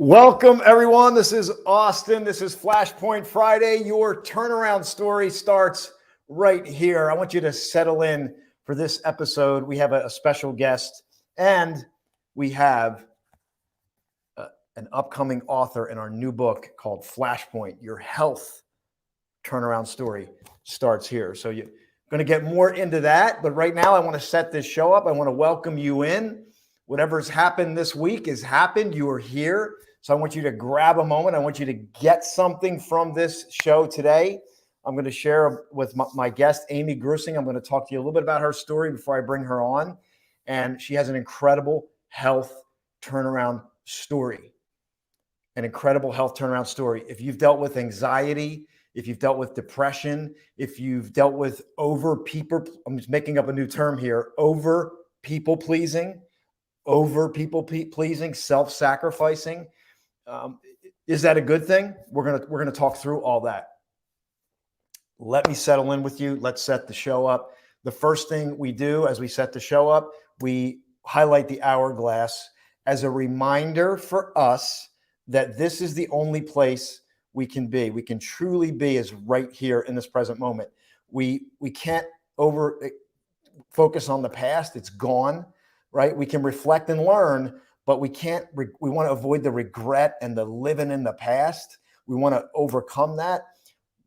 Welcome, everyone. This is Austin. This is Flashpoint Friday. Your turnaround story starts right here. I want you to settle in for this episode. We have a special guest, and we have an upcoming author in our new book called Flashpoint. Your health turnaround story starts here. So you're going to get more into that. But right now, I want to set this show up. I want to welcome you in. Whatever's happened this week has happened. You are here. So I want you to grab a moment. I want you to get something from this show today. I'm going to share with my guest, Amy Grussing. I'm going to talk to you a little bit about her story before I bring her on. And she has an incredible health turnaround story. An incredible health turnaround story. If you've dealt with anxiety, if you've dealt with depression, if you've dealt with over people, I'm just making up a new term here, over people pleasing, self-sacrificing. Is that a good thing? We're gonna talk through all that. Let me settle in with you. Let's set the show up. The first thing we do as we set the show up, we highlight the hourglass as a reminder for us that this is the only place we can be. We can truly be is right here in this present moment. We can't over focus on the past. It's gone, right? We can reflect and learn, but we can't, we want to avoid the regret and the living in the past. We want to overcome that.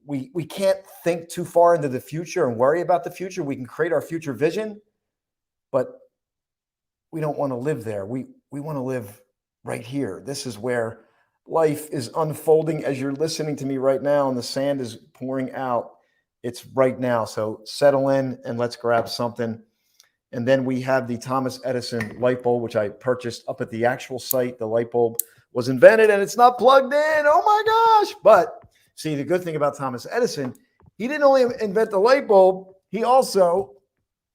We can't think too far into the future and worry about the future. We can create our future vision, but we don't want to live there. We want to live right here. This is where life is unfolding as you're listening to me right now and the sand is pouring out. It's right now. So settle in and let's grab something. And then we have the Thomas Edison light bulb, which I purchased up at the actual site. The light bulb was invented and it's not plugged in. Oh my gosh. But see, the good thing about Thomas Edison, he didn't only invent the light bulb, he also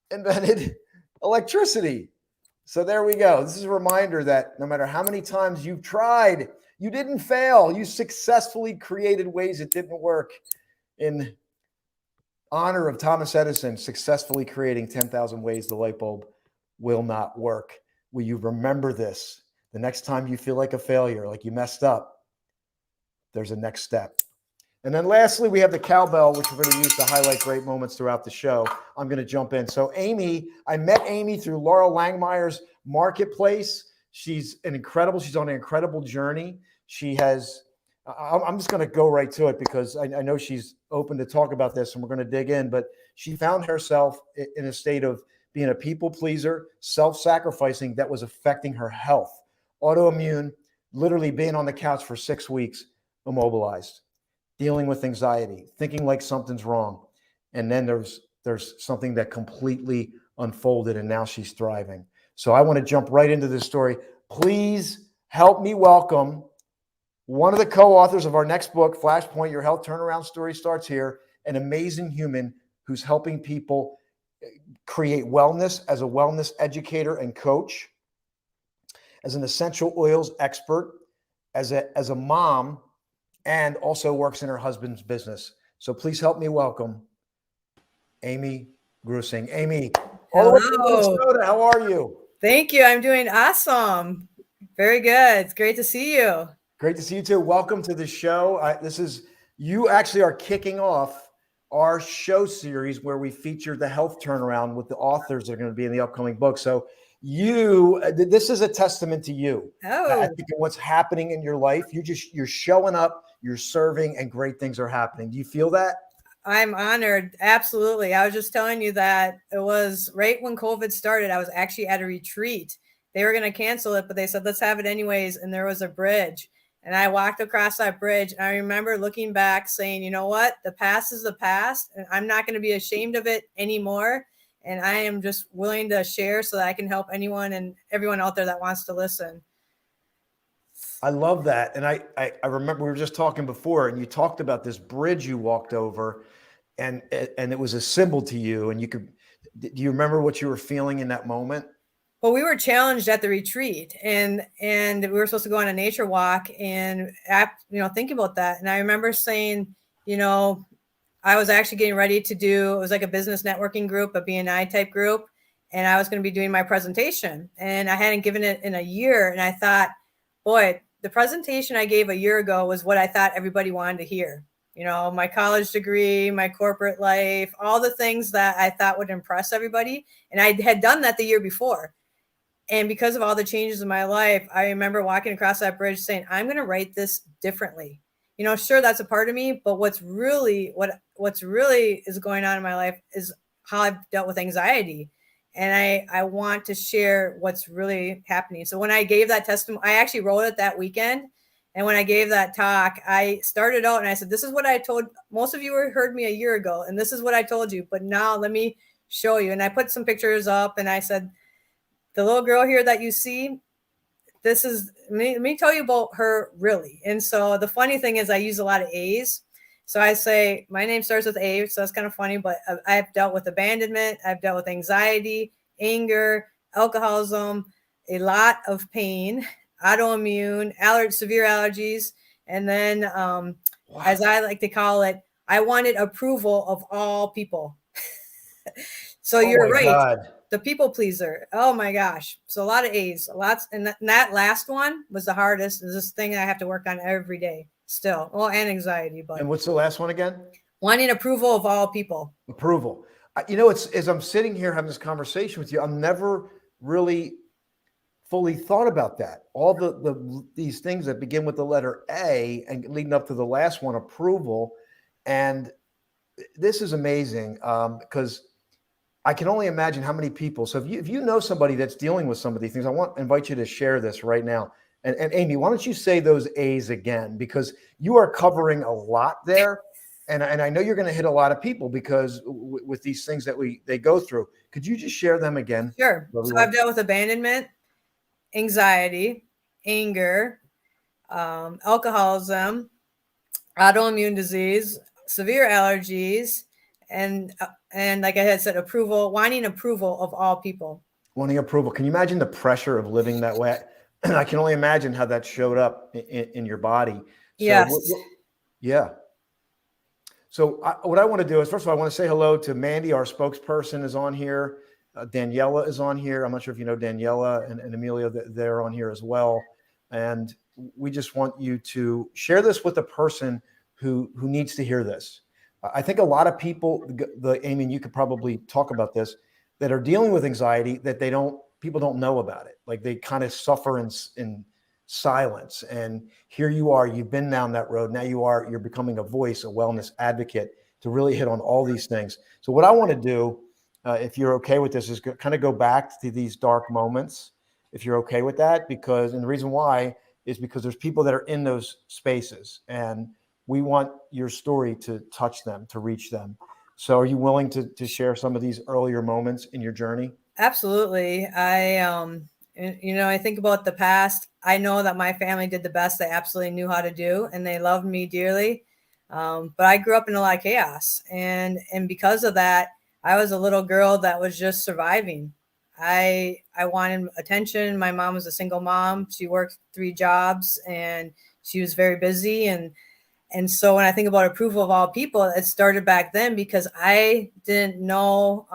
invented electricity. So there we go. This is a reminder that no matter how many times you've tried, you didn't fail. You successfully created ways it didn't work. In honor of Thomas Edison successfully creating 10,000 ways the light bulb will not work. Will you remember this? The next time you feel like a failure, like you messed up, there's a next step. And then lastly, we have the cowbell, which we're going to use to highlight great moments throughout the show. I'm going to jump in. So Amy, I met Amy through Laurel Langmeyer's Marketplace. She's on an incredible journey. She has, I'm just going to go right to it because I know she's open to talk about this and we're going to dig in, but she found herself in a state of being a people pleaser, self-sacrificing that was affecting her health. Autoimmune, literally being on the couch for 6 weeks, immobilized, dealing with anxiety, thinking like something's wrong. And then there's something that completely unfolded and now she's thriving. So I want to jump right into this story. Please help me welcome one of the co-authors of our next book, Flashpoint, Your Health Turnaround Story Starts Here, an amazing human who's helping people create wellness as a wellness educator and coach, as an essential oils expert, as a mom, and also works in her husband's business. So please help me welcome Amy Grussing. Amy, all the way from Minnesota, how are you? Thank you. I'm doing awesome. Very good. It's great to see you. Great to see you too. Welcome to the show. You actually are kicking off our show series where we feature the health turnaround with the authors that are going to be in the upcoming book. So this is a testament to you. I think what's happening in your life, you're showing up, you're serving, and great things are happening. Do you feel that? I'm honored. Absolutely. I was just telling you that it was right when COVID started. I was actually at a retreat. They were going to cancel it, but they said, let's have it anyways. And there was a bridge. And I walked across that bridge. And I remember looking back saying, you know what? The past is the past. And I'm not going to be ashamed of it anymore. And I am just willing to share so that I can help anyone and everyone out there that wants to listen. I love that. And I remember we were just talking before and you talked about this bridge you walked over and it was a symbol to you. And do you remember what you were feeling in that moment? Well, we were challenged at the retreat and we were supposed to go on a nature walk and, think about that. And I remember saying, I was actually getting ready to it was like a business networking group, a BNI type group. And I was going to be doing my presentation and I hadn't given it in a year. And I thought, boy, the presentation I gave a year ago was what I thought everybody wanted to hear. You know, my college degree, my corporate life, all the things that I thought would impress everybody. And I had done that the year before. And because of all the changes in my life, I remember walking across that bridge saying, I'm going to write this differently. You know, sure, that's a part of me, but what's really is going on in my life is how I've dealt with anxiety. And I want to share what's really happening. So when I gave that testimony, I actually wrote it that weekend. And when I gave that talk, I started out and I said, this is what I told most of you heard me a year ago. And this is what I told you. But now let me show you. And I put some pictures up and I said, the little girl here that you see, this is, let me tell you about her really. And so the funny thing is I use a lot of A's. So I say, my name starts with A, so that's kind of funny, but I've dealt with abandonment. I've dealt with anxiety, anger, alcoholism, a lot of pain, autoimmune, severe allergies. And then, as I like to call it, I wanted approval of all people. So you're right. God. The people pleaser. Oh my gosh. So a lot of A's, lots. And that last one was the hardest. Is this thing I have to work on every day still. Well, and anxiety. But and what's the last one again? Wanting approval of all people. Approval. You know, it's as I'm sitting here having this conversation with you, I'm never really fully thought about that. All these things that begin with the letter A and leading up to the last one, approval. And this is amazing because I can only imagine how many people. So if you know somebody that's dealing with some of these things, I want to invite you to share this right now. And Amy, why don't you say those A's again? Because you are covering a lot there. And I know you're going to hit a lot of people because with these things that they go through. Could you just share them again? Sure. So I've dealt with abandonment, anxiety, anger, alcoholism, autoimmune disease, severe allergies, and like I had said, wanting approval of all people. Wanting approval. Can you imagine the pressure of living that way? I can only imagine how that showed up in your body. So, yes. Yeah. So what I want to do is, first of all, I want to say hello to Mandy, our spokesperson is on here. Daniela is on here. I'm not sure if you know Daniela and Amelia, they're on here as well. And we just want you to share this with a person who needs to hear this. I think a lot of people, Amy, you could probably talk about this, that are dealing with anxiety that people don't know about it. Like they kind of suffer in silence. And here you are, you've been down that road. Now you're becoming a voice, a wellness advocate to really hit on all these things. So what I want to do, if you're okay with this, is kind of go back to these dark moments, if you're okay with that, and the reason why is because there's people that are in those spaces and we want your story to touch them, to reach them. So are you willing to share some of these earlier moments in your journey? Absolutely. I think about the past. I know that my family did the best they absolutely knew how to do, and they loved me dearly. But I grew up in a lot of chaos. And because of that, I was a little girl that was just surviving. I wanted attention. My mom was a single mom. She worked 3 jobs and she was very busy. And so when I think about approval of all people, it started back then because I didn't know.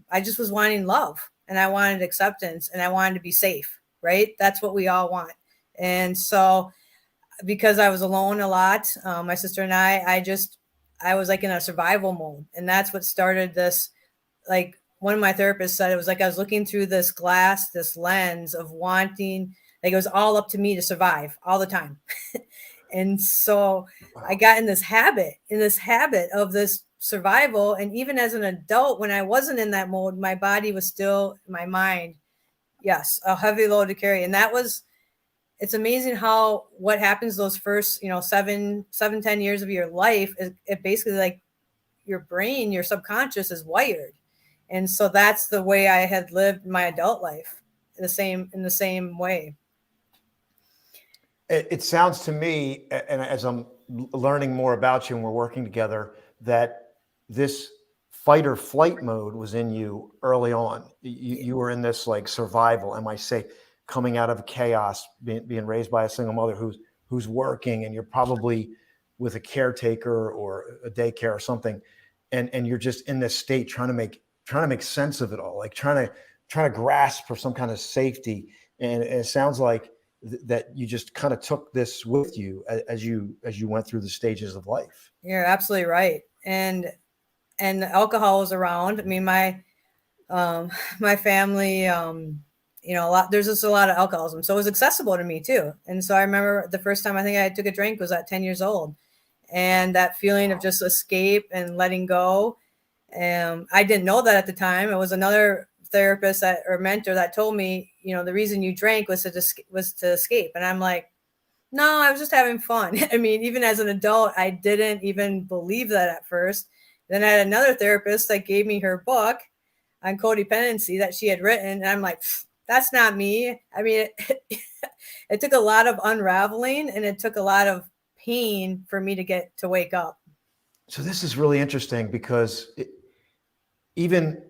I just was wanting love and I wanted acceptance and I wanted to be safe, right? That's what we all want. And so because I was alone a lot, my sister and I was like in a survival mode. And that's what started this. Like one of my therapists said, it was like I was looking through this lens of wanting, like it was all up to me to survive all the time. And so I got in this habit of this survival. And even as an adult, when I wasn't in that mode, my body was still, my mind, yes, a heavy load to carry. And it's amazing how what happens those first, 7-10 years of your life, it basically like your brain, your subconscious is wired. And so that's the way I had lived my adult life in the same way. It sounds to me, and as I'm learning more about you and we're working together, that this fight or flight mode was in you early on. You were in this like survival, am I say, coming out of chaos, being raised by a single mother who's working, and you're probably with a caretaker or a daycare or something, and you're just in this state trying to make sense of it all, like trying to grasp for some kind of safety. And it sounds like that you just kind of took this with you as you went through the stages of life. You're absolutely right. And alcohol was around. I mean, my family, there's just a lot of alcoholism. So it was accessible to me too. And so I remember the first time I think I took a drink was at 10 years old, and that feeling of just escape and letting go. I didn't know that at the time. It was another therapist or mentor that told me, the reason you drank was to escape. And I'm like, no, I was just having fun. I mean, even as an adult, I didn't even believe that at first. Then I had another therapist that gave me her book on codependency that she had written. And I'm like, that's not me. I mean, it took a lot of unraveling, and it took a lot of pain for me to wake up. So this is really interesting because even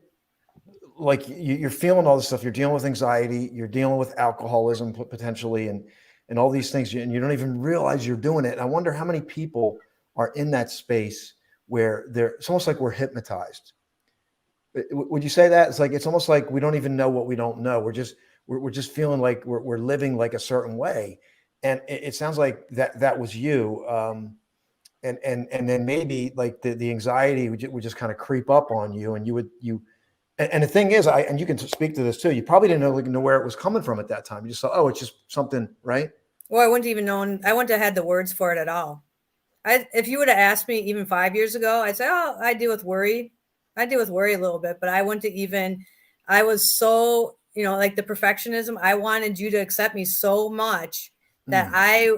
like you're feeling all this stuff, you're dealing with anxiety, you're dealing with alcoholism potentially, and all these things, and you don't even realize you're doing it. And I wonder how many people are in that space where it's almost like we're hypnotized. Would you say that? It's almost like we don't even know what we don't know. We're just feeling like we're living like a certain way. And it sounds like that was you. And then maybe like the anxiety would just kind of creep up on you, and and the thing is, and you can speak to this too, you probably didn't know where it was coming from at that time. You just thought, oh, it's just something, right? Well, I wouldn't even known. I wouldn't have had the words for it at all. If you would have asked me even 5 years ago, I'd say, oh, I deal with worry. I deal with worry a little bit, but I wouldn't even, I was so, like the perfectionism. I wanted you to accept me so much that I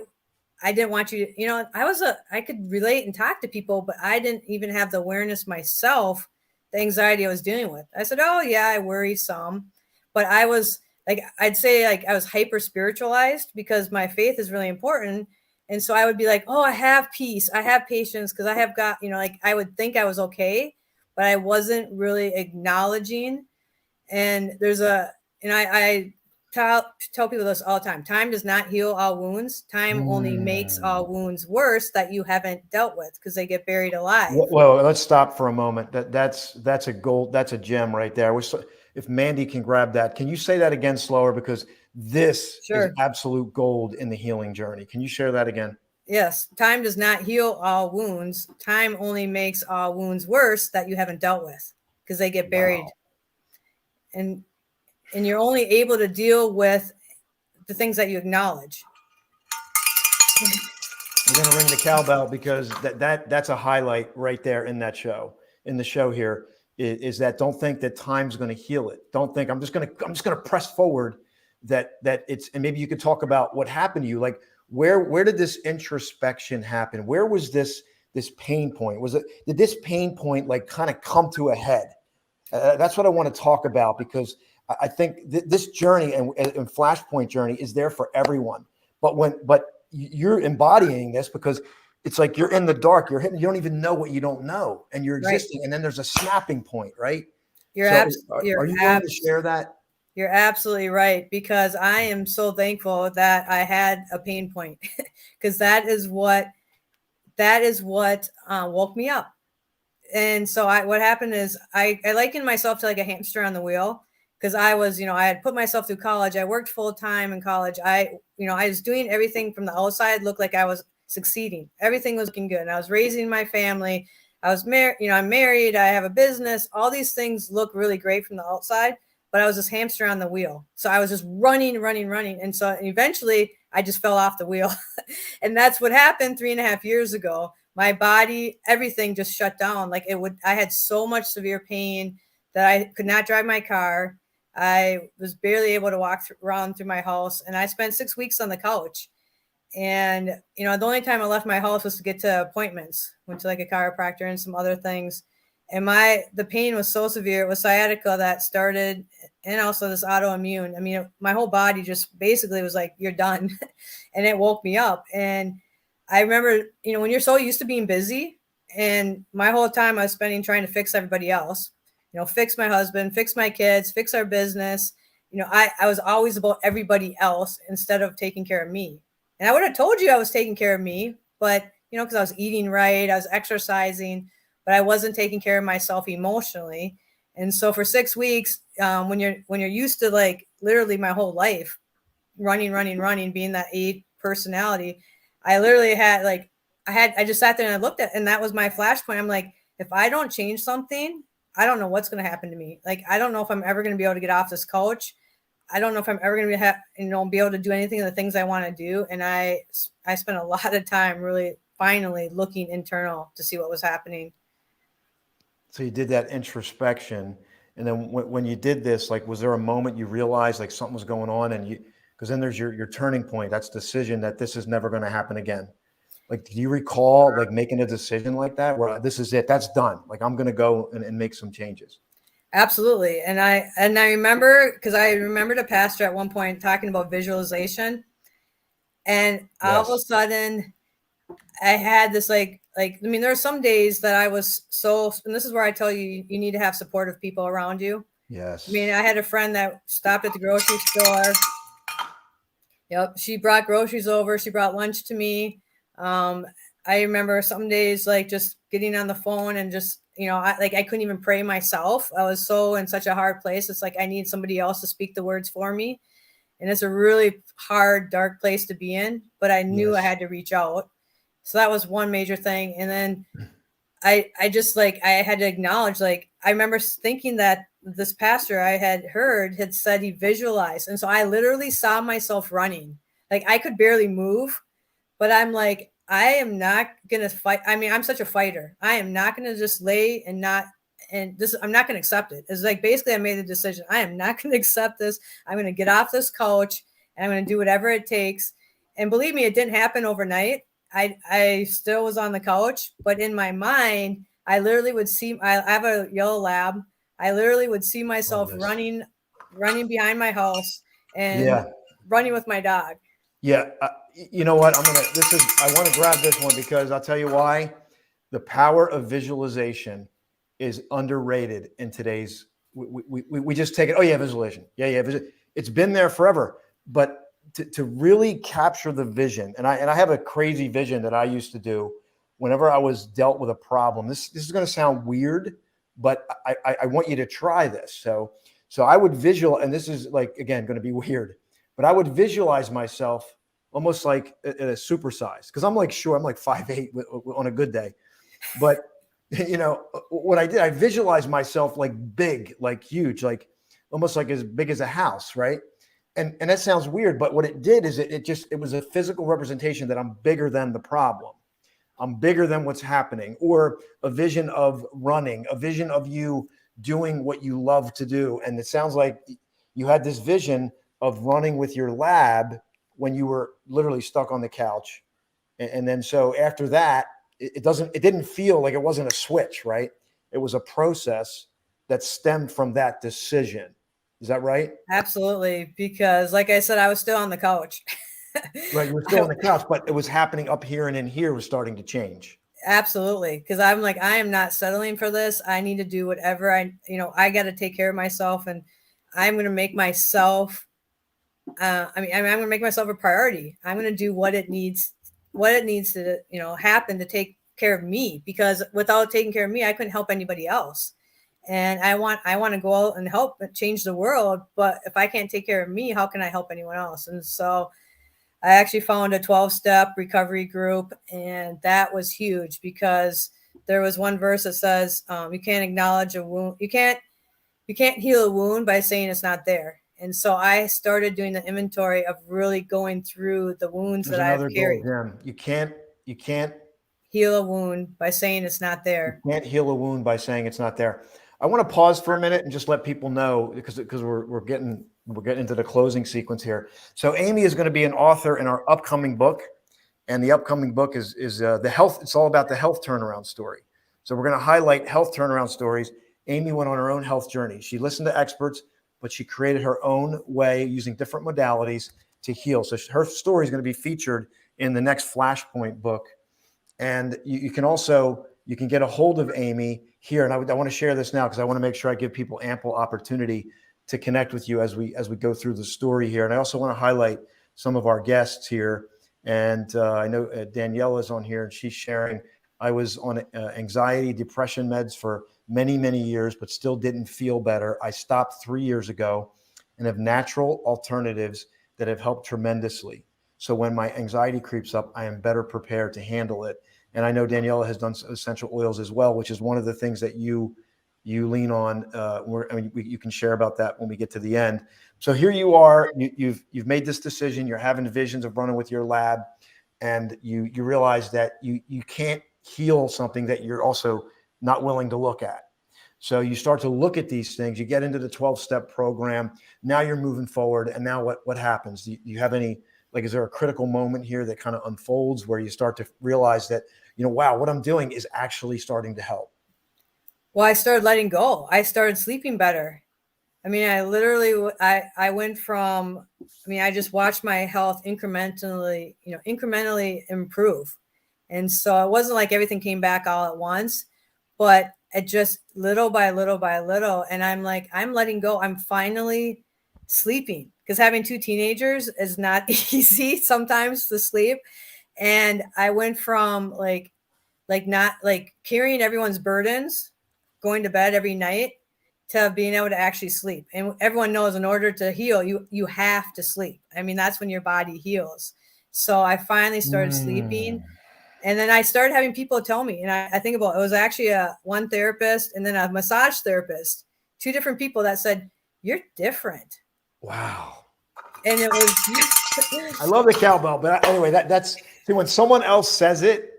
didn't want you to, I could relate and talk to people, but I didn't even have the awareness myself, the anxiety I was dealing with. I said, oh yeah, I worry some, but I was like, I'd say like I was hyper spiritualized because my faith is really important. And so I would be like, oh, I have peace. I have patience because I have got, like I would think I was okay, but I wasn't really acknowledging. And I tell people this all the time. Time does not heal all wounds. Time only makes all wounds worse that you haven't dealt with because they get buried alive. Well, let's stop for a moment. That's a gem right there. If Mandy can grab that, can you say that again slower? Because this is absolute gold in the healing journey. Can you share that again? Yes. Time does not heal all wounds. Time only makes all wounds worse that you haven't dealt with because they get buried. Wow. And you're only able to deal with the things that you acknowledge. We're going to ring the cowbell because that's a highlight right there in that show. In the show here is that don't think that time's going to heal it. Don't think I'm just going to press forward that it's, and maybe you could talk about what happened to you. Like where did this introspection happen? Where was this pain point? Did this pain point like kind of come to a head? That's what I want to talk about because I think this journey and Flashpoint journey is there for everyone. But you're embodying this because it's like you're in the dark, you're hitting, you don't even know what you don't know, and you're existing. Right. And then there's a snapping point, right? Are you willing to share that? You're absolutely right, because I am so thankful that I had a pain point because that is what woke me up. And so what happened is I likened myself to like a hamster on the wheel because I was, I had put myself through college. I worked full time in college. I was doing everything from the outside, looked like I was succeeding. Everything was looking good. And I was raising my family. I was married, I'm married. I have a business. All these things look really great from the outside, but I was this hamster on the wheel. So I was just running. And so eventually I just fell off the wheel. And that's what happened 3.5 years ago. My body, everything just shut down. Like I had so much severe pain that I could not drive my car. I was barely able to walk around through my house, and I spent 6 weeks on the couch. And, the only time I left my house was to get to appointments, went to like a chiropractor and some other things. And the pain was so severe. It was sciatica that started, and also this autoimmune. I mean, my whole body just basically was like, you're done. And it woke me up. And I remember, when you're so used to being busy, and my whole time I was spending trying to fix everybody else, fix my husband, fix my kids, fix our business. I was always about everybody else instead of taking care of me. And I would have told you I was taking care of me, but, because I was eating right, I was exercising, but I wasn't taking care of myself emotionally. And so for 6 weeks, when you're used to like literally my whole life, running, being that A personality. I literally had like, I just sat there and I looked at, and that was my flashpoint. I'm like, if I don't change something, I don't know what's going to happen to me. Like, I don't know if I'm ever going to be able to get off this couch. I don't know if I'm ever going to be able to do anything of the things I want to do. And I spent a lot of time really finally looking internal to see what was happening. So you did that introspection. And then when you did this, like, was there a moment you realized like something was going on, and because then there's your turning point, that's decision that this is never going to happen again. Like, do you recall like making a decision like that where this is it, that's done? Like, I'm going to go and make some changes. Absolutely. And I remember, because I remembered a pastor at one point talking about visualization, and all of a sudden I had this like, I mean, there are some days that I was and this is where I tell you, you need to have supportive people around you. Yes. I mean, I had a friend that stopped at the grocery store. Yep. She brought groceries over. She brought lunch to me. I remember some days like just getting on the phone and just, I couldn't even pray myself. I was so in such a hard place. It's like, I need somebody else to speak the words for me. And it's a really hard, dark place to be in, but I knew I had to reach out. So that was one major thing. And then I just like, I had to acknowledge, like, I remember thinking that this pastor I had heard had said he visualized. And so I literally saw myself running. Like, I could barely move, but I'm like, I am not going to fight. I mean, I'm such a fighter. I am not going to just lay and I'm not going to accept it. It's like, basically I made the decision. I am not going to accept this. I'm going to get off this couch and I'm going to do whatever it takes. And believe me, it didn't happen overnight. I still was on the couch, but in my mind, I literally would see, I have a yellow lab. I literally would see myself running behind my house and running with my dog. Yeah. You know what? I want to grab this one because I'll tell you why. The power of visualization is underrated in today's, we just take it. Oh yeah, visualization. Yeah. It's been there forever, but to really capture the vision. And I have a crazy vision that I used to do whenever I was dealt with a problem. This is going to sound weird, but I want you to try this. So I would visualize, and this is like, again, going to be weird, but I would visualize myself almost like at a supersize. Cause I'm like, sure, I'm like 5'8" on a good day. But what I did, I visualized myself like big, like huge, like almost like as big as a house. Right. And that sounds weird, but what it did is it was a physical representation that I'm bigger than the problem. I'm bigger than what's happening, or a vision of running, a vision of you doing what you love to do. And it sounds like you had this vision of running with your lab when you were literally stuck on the couch. And then, so after that, it didn't feel like it wasn't a switch, right? It was a process that stemmed from that decision. Is that right? Absolutely. Because like I said, I was still on the couch. Right. You were still on the couch, but it was happening up here, and in here was starting to change. Absolutely. Because I'm like, I am not settling for this. I need to do whatever I got to take care of myself, and I'm going to make myself, I'm going to make myself a priority. I'm going to do what it needs to, happen to take care of me, because without taking care of me, I couldn't help anybody else. And I want to go out and help change the world. But if I can't take care of me, how can I help anyone else? And so I actually found a 12-step recovery group, and that was huge, because there was one verse that says, you can't acknowledge a wound. You can't heal a wound by saying it's not there. And so I started doing the inventory of really going through the wounds that I've carried. You can't heal a wound by saying it's not there. You can't heal a wound by saying it's not there. I want to pause for a minute and just let people know, because we're getting into the closing sequence here. So Amy is going to be an author in our upcoming book, and the upcoming book is the health. It's all about the health turnaround story. So we're going to highlight health turnaround stories. Amy went on her own health journey. She listened to experts, but she created her own way using different modalities to heal. So her story is going to be featured in the next Flashpoint book. And you can get a hold of Amy here. And I want to share this now, because I want to make sure I give people ample opportunity to connect with you as we go through the story here. And I also want to highlight some of our guests here. And I know Danielle is on here, and she's sharing. I was on anxiety, depression meds for many, many years, but still didn't feel better. I stopped 3 years ago and have natural alternatives that have helped tremendously. So when my anxiety creeps up, I am better prepared to handle it. And I know Daniela has done essential oils as well, which is one of the things that you lean on. You can share about that when we get to the end. So here you are, you've made this decision. You're having visions of running with your lab, and you realize that you can't heal something that you're also not willing to look at. So you start to look at these things. You get into the 12-step program. Now you're moving forward. And now what happens? Do you have any, like, is there a critical moment here that kind of unfolds where you start to realize that, wow, what I'm doing is actually starting to help? Well, I started letting go. I started sleeping better. I mean, I went from, I just watched my health incrementally improve. And so it wasn't like everything came back all at once, but it just little by little by little. And I'm like, I'm letting go. I'm finally sleeping, because having two teenagers is not easy sometimes to sleep. And I went from like not like carrying everyone's burdens, going to bed every night, to being able to actually sleep. And everyone knows, in order to heal, you have to sleep. I mean, that's when your body heals. So I finally started sleeping. And then I started having people tell me, and I think about it, was actually one therapist and then a massage therapist, two different people that said, "You're different." Wow. And it was, I love the cowbell, but anyway, that's see, when someone else says it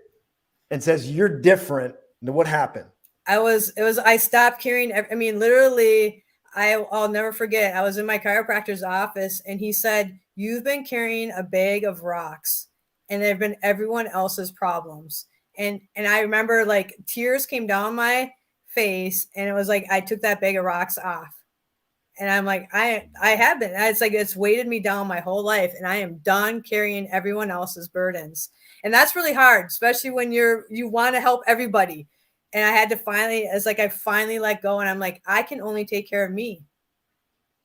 and says you're different, then what happened? I stopped carrying. I mean, literally, I'll never forget. I was in my chiropractor's office and he said, "You've been carrying a bag of rocks and they've been everyone else's problems." And I remember, like, tears came down my face, and it was like, I took that bag of rocks off. And I'm like, I have been. It's like, it's weighted me down my whole life, and I am done carrying everyone else's burdens. And that's really hard, especially when you want to help everybody. And I had to I finally let go, and I'm like, I can only take care of me.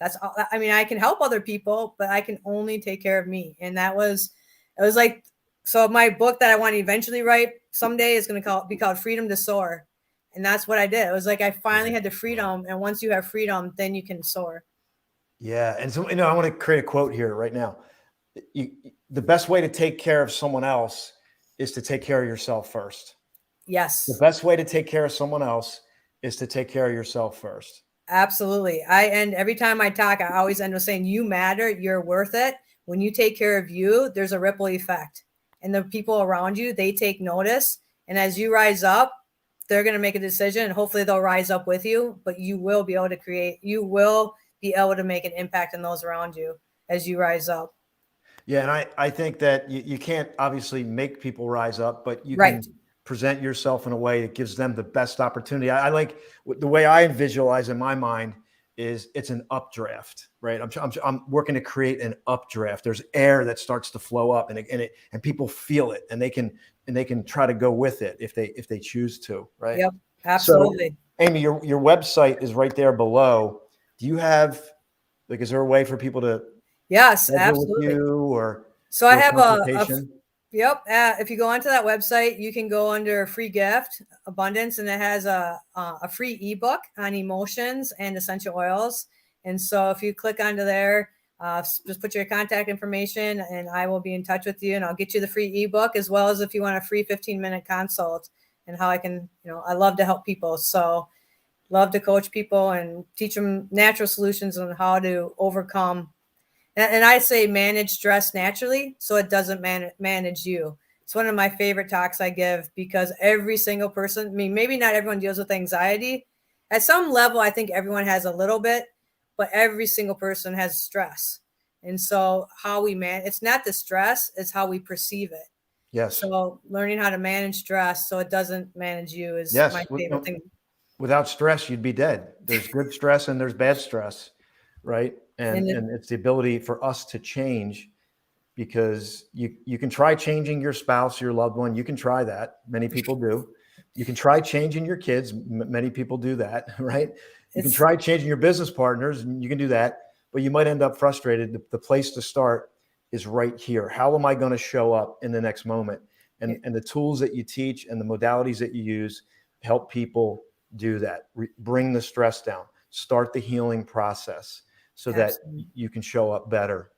That's all. I mean, I can help other people, but I can only take care of me. And it was like, so my book that I want to eventually write someday is going to be called Freedom to Soar. And that's what I did. It was like, I finally had the freedom. And once you have freedom, then you can soar. Yeah. And so, I want to create a quote here right now. The best way to take care of someone else is to take care of yourself first. Yes. The best way to take care of someone else is to take care of yourself first. Absolutely. Every time I talk, I always end with saying, you matter, you're worth it. When you take care of you, there's a ripple effect. And the people around you, they take notice. And as you rise up, they're going to make a decision, and hopefully they'll rise up with you, but you will be able to make an impact on those around you as you rise up. Yeah. And I think that you can't obviously make people rise up, but you Right. can present yourself in a way that gives them the best opportunity. I like the way I visualize in my mind is it's an updraft, right? I'm working to create an updraft. There's air that starts to flow up, and people feel it, and they can try to go with it if they choose to, right? Yep, absolutely. So, Amy, your website is right there below. Do you have, like, is there a way for people to Yes, absolutely. with you, or so I have Yep. If you go onto that website, you can go under free gift abundance, and it has a free ebook on emotions and essential oils. And so if you click onto there, just put your contact information, and I will be in touch with you, and I'll get you the free ebook, as well as if you want a free 15-minute consult, and how I can, I love to help people. So love to coach people and teach them natural solutions on how to overcome. And I say manage stress naturally, so it doesn't manage you. It's one of my favorite talks I give, because every single person, I mean, maybe not everyone deals with anxiety. At some level, I think everyone has a little bit, but every single person has stress. And so how we it's not the stress, it's how we perceive it. Yes. So learning how to manage stress so it doesn't manage you is my favorite thing. Without stress, you'd be dead. There's good stress and there's bad stress, right? And it's the ability for us to change, because you can try changing your spouse, your loved one. You can try that. Many people do. You can try changing your kids. Many people do that, right? You can try changing your business partners, and you can do that, but you might end up frustrated. The place to start is right here. How am I going to show up in the next moment? And the tools that you teach and the modalities that you use help people do that. Bring the stress down. Start the healing process, so that you can show up better.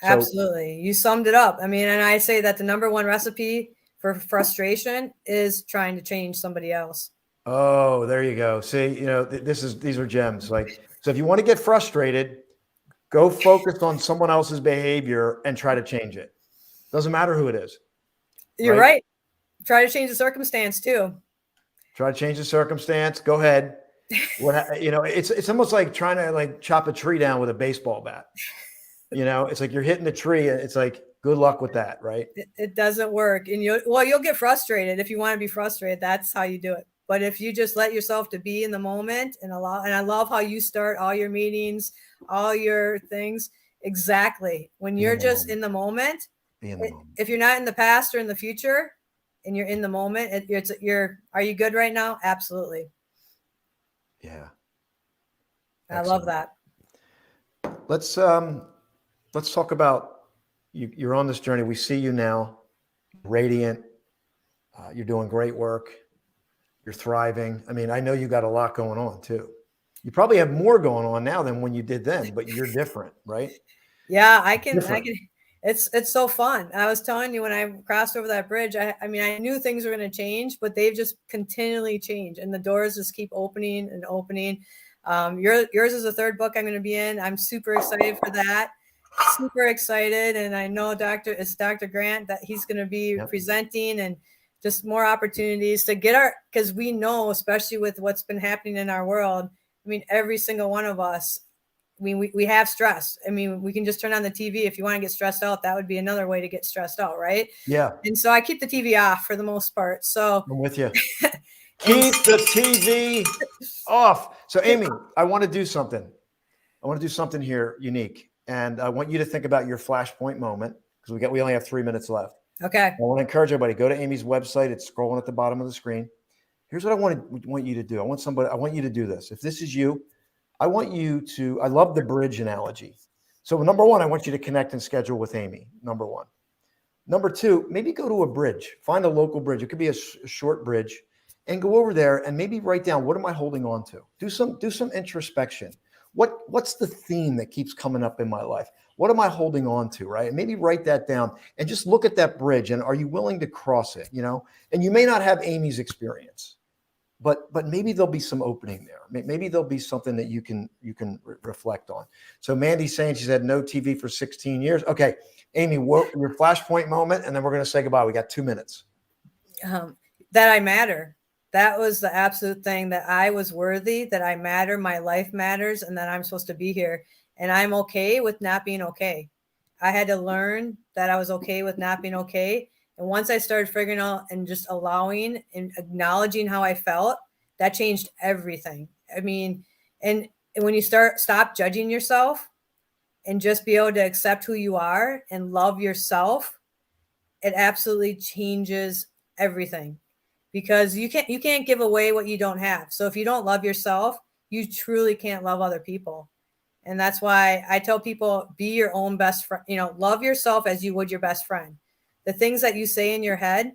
Absolutely. You summed it up. I mean, and I say that the number one recipe for frustration is trying to change somebody else. Oh, there you go. See, these are gems. Like, so if you want to get frustrated, go focus on someone else's behavior and try to change it. Doesn't matter who it is. You're right. Try to change the circumstance too. Try to change the circumstance. Go ahead. It's almost like trying to like chop a tree down with a baseball bat. It's like you're hitting the tree and it's like, good luck with that, right? It doesn't work. And you'll get frustrated. If you want to be frustrated, that's how you do it. But if you just let yourself to be in the moment and I love how you start all your meetings, all your things. Exactly. When you're just in the moment, if you're not in the past or in the future and you're in the moment, are you good right now? Absolutely. Yeah. I love that. Let's talk about you're on this journey. We see you now, radiant. You're doing great work. You're thriving. I mean, I know you got a lot going on too. You probably have more going on now than when you did then, but you're different, right? Yeah, I can. It's so fun. I was telling you when I crossed over that bridge, I mean, I knew things were going to change, but they've just continually changed and the doors just keep opening and opening. Yours is the third book I'm going to be in. I'm super excited for that. Super excited. And I know it's Dr. Grant that he's going to be presenting and just more opportunities to get because we know, especially with what's been happening in our world. I mean, every single one of us, I mean, we have stress. I mean, we can just turn on the TV. If you want to get stressed out, that would be another way to get stressed out, right? Yeah. And so I keep the TV off for the most part. So I'm with you. Keep the TV off. So Amy, I want to do something. I want to do something here unique. And I want you to think about your Flashpoint moment because we only have 3 minutes left. Okay. I want to encourage everybody, go to Amy's website. It's scrolling at the bottom of the screen. Here's what I want you to do. I want you to do this. If this is you, I love the bridge analogy. So number one, I want you to connect and schedule with Amy, number one. Number two, maybe go to a bridge, find a local bridge. It could be a short bridge and go over there and maybe write down, what am I holding on to? Do some introspection. What's the theme that keeps coming up in my life? What am I holding on to, right? And maybe write that down and just look at that bridge. And are you willing to cross it, And you may not have Amy's experience, but maybe there'll be some opening there. Maybe there'll be something that you can reflect on. So Mandy's saying she's had no TV for 16 years. Okay, Amy, your Flashpoint moment, and then we're going to say goodbye. We got 2 minutes. That I matter. That was the absolute thing, that I was worthy, that I matter, my life matters, and that I'm supposed to be here. And I'm okay with not being okay. I had to learn that I was okay with not being okay. And once I started figuring out and just allowing and acknowledging how I felt, that changed everything. I mean, and when you stop judging yourself and just be able to accept who you are and love yourself, it absolutely changes everything. Because you can't give away what you don't have. So if you don't love yourself, you truly can't love other people. And that's why I tell people, be your own best friend, love yourself as you would your best friend. The things that you say in your head,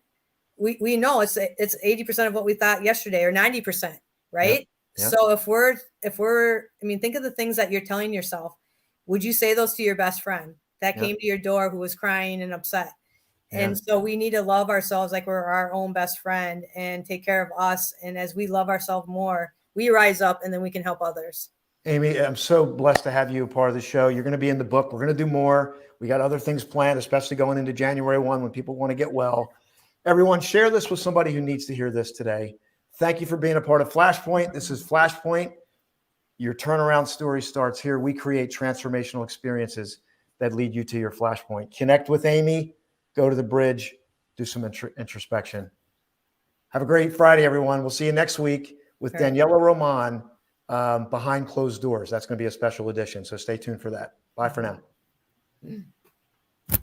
we know it's 80% of what we thought yesterday, or 90%, right? Yeah. So if we're, think of the things that you're telling yourself. Would you say those to your best friend that came to your door who was crying and upset? And so we need to love ourselves like we're our own best friend and take care of us. And as we love ourselves more, we rise up and then we can help others. Amy, I'm so blessed to have you a part of the show. You're going to be in the book. We're going to do more. We got other things planned, especially going into January 1 when people want to get well. Everyone, share this with somebody who needs to hear this today. Thank you for being a part of Flashpoint. This is Flashpoint. Your turnaround story starts here. We create transformational experiences that lead you to your Flashpoint. Connect with Amy. Go to the bridge, do some introspection. Have a great Friday, everyone. We'll see you next week with Daniela Roman, Behind Closed Doors. That's going to be a special edition, so stay tuned for that. Bye for now.